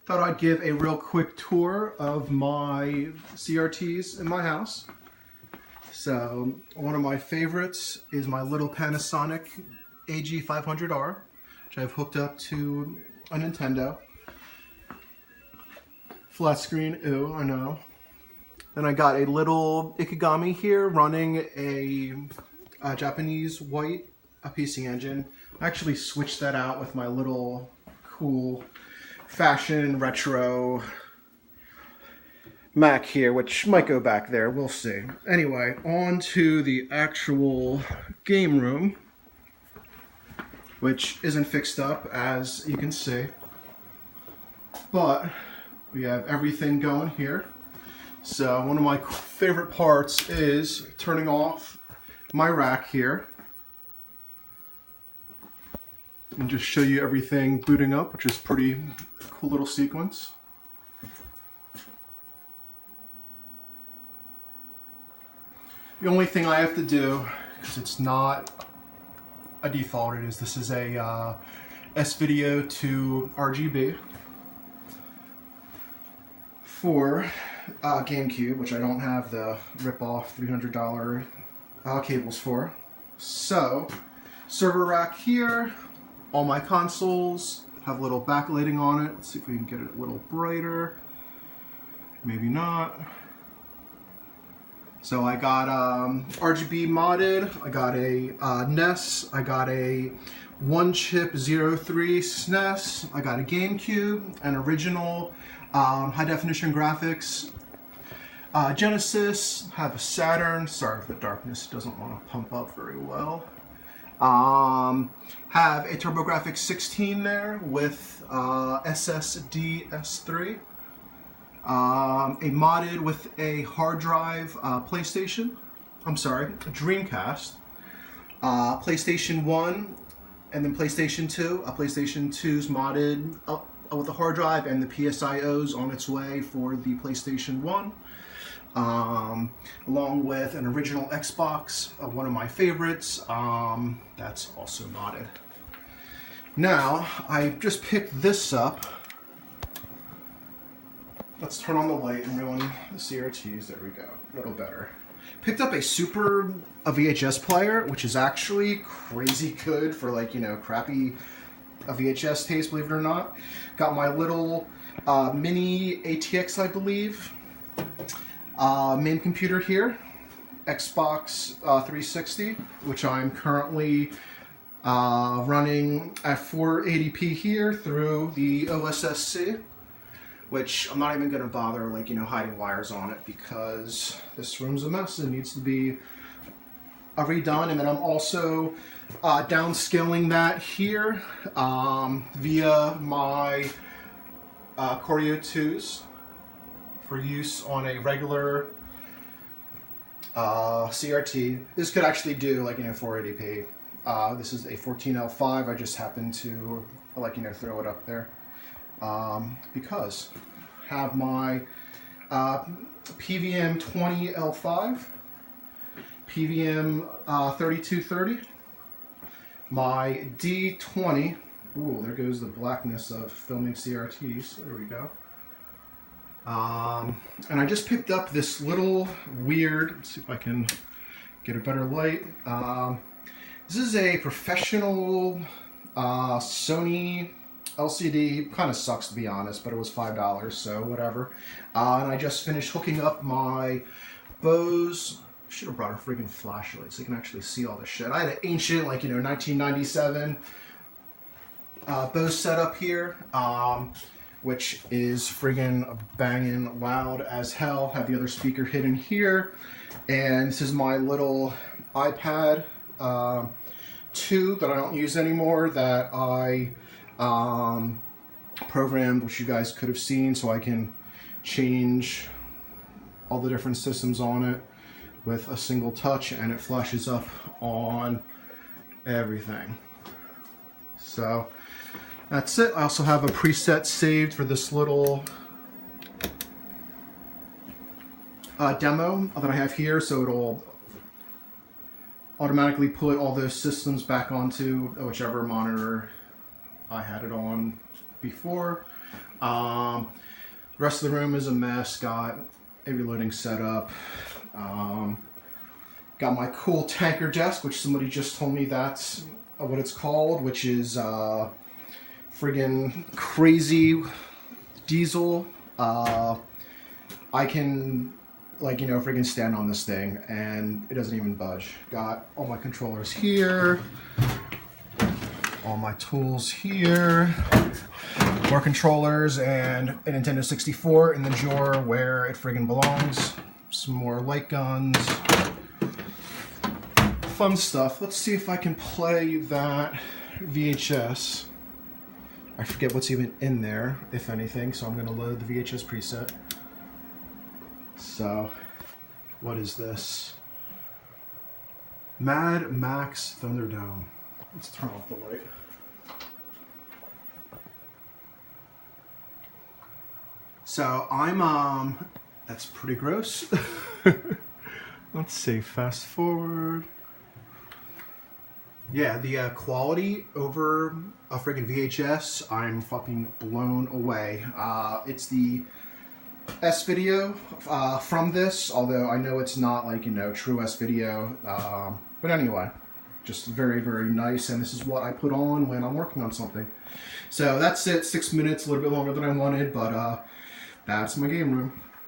thought I'd give a real quick tour of my CRTs in my house. So one of my favorites is my little Panasonic AG500R, which I've hooked up to a Nintendo. Flat screen, ooh, I know. Then I got a little Ikegami here running a Japanese white PC engine. I actually switched that out with my little cool fashion retro Mac here, which might go back there, we'll see. Anyway, on to the actual game room, which isn't fixed up as you can see, but we have everything going here. So one of my favorite parts is turning off my rack here and just show you everything booting up, which is pretty cool little sequence. The only thing I have to do, because it's not a default, this is a S-Video to RGB for GameCube, which I don't have the rip-off $300 cables for. So, server rack here, all my consoles have a little backlighting on it. Let's see if we can get it a little brighter. Maybe not. So I got RGB modded, I got a NES, I got a one-chip 03 SNES, I got a GameCube, an original high-definition graphics Genesis, have a Saturn. Sorry if the darkness doesn't want to pump up very well. Have a TurboGrafx 16 there with SSD S3. A modded with a hard drive PlayStation. I'm sorry, a Dreamcast. PlayStation 1 and then PlayStation 2. PlayStation 2's modded with a hard drive and the PSIO's on its way for the PlayStation 1. Along with an original Xbox, one of my favorites, that's also modded. Now, I just picked this up. Let's turn on the light and ruin the CRTs. There we go, a little better. Picked up a VHS player, which is actually crazy good for, like, you know, crappy VHS taste, believe it or not. Got my little mini ATX, I believe. Main computer here, Xbox 360, which I'm currently running at 480p here through the OSSC, which I'm not even going to bother, like, you know, hiding wires on it because this room's a mess and needs to be redone. And then I'm also downscaling that here via my Corio 2s. For use on a regular CRT. This could actually do, like, you know, 480p. This is a 14L5. I just happened to, like, you know, throw it up there because I have my PVM 20L5, PVM 3230, my D20. Ooh, there goes the blackness of filming CRTs. There we go. And I just picked up this little weird, let's see if I can get a better light. This is a professional Sony LCD. Kind of sucks, to be honest, but it was $5, so whatever. And I just finished hooking up my Bose. Should have brought a freaking flashlight so you can actually see all this shit. I had an ancient, like, you know, 1997 Bose setup here. Which is friggin' banging loud as hell. Have the other speaker hidden here. And this is my little iPad 2 that I don't use anymore that I programmed, which you guys could have seen, so I can change all the different systems on it with a single touch, and it flashes up on everything. So that's it. I also have a preset saved for this little demo that I have here, so it'll automatically put all those systems back onto whichever monitor I had it on before. The rest of the room is a mess. Got a reloading setup. Got my cool tanker desk, which somebody just told me that's what it's called, which is friggin' crazy diesel. I can, like, you know, friggin' stand on this thing and it doesn't even budge. Got all my controllers here, all my tools here, more controllers, and a Nintendo 64 in the drawer where it friggin' belongs. Some more light guns. Fun stuff. Let's see if I can play that VHS. I forget what's even in there, if anything, so I'm going to load the VHS preset. So, what is this? Mad Max Thunderdome. Let's turn off the light. So, that's pretty gross. Let's see, fast forward. Yeah, the quality over a friggin' VHS, I'm fucking blown away. It's the S-video from this, although I know it's not, like, you know, true S-video. But anyway, just very, very nice, and this is what I put on when I'm working on something. So that's it, 6 minutes, a little bit longer than I wanted, but that's my game room.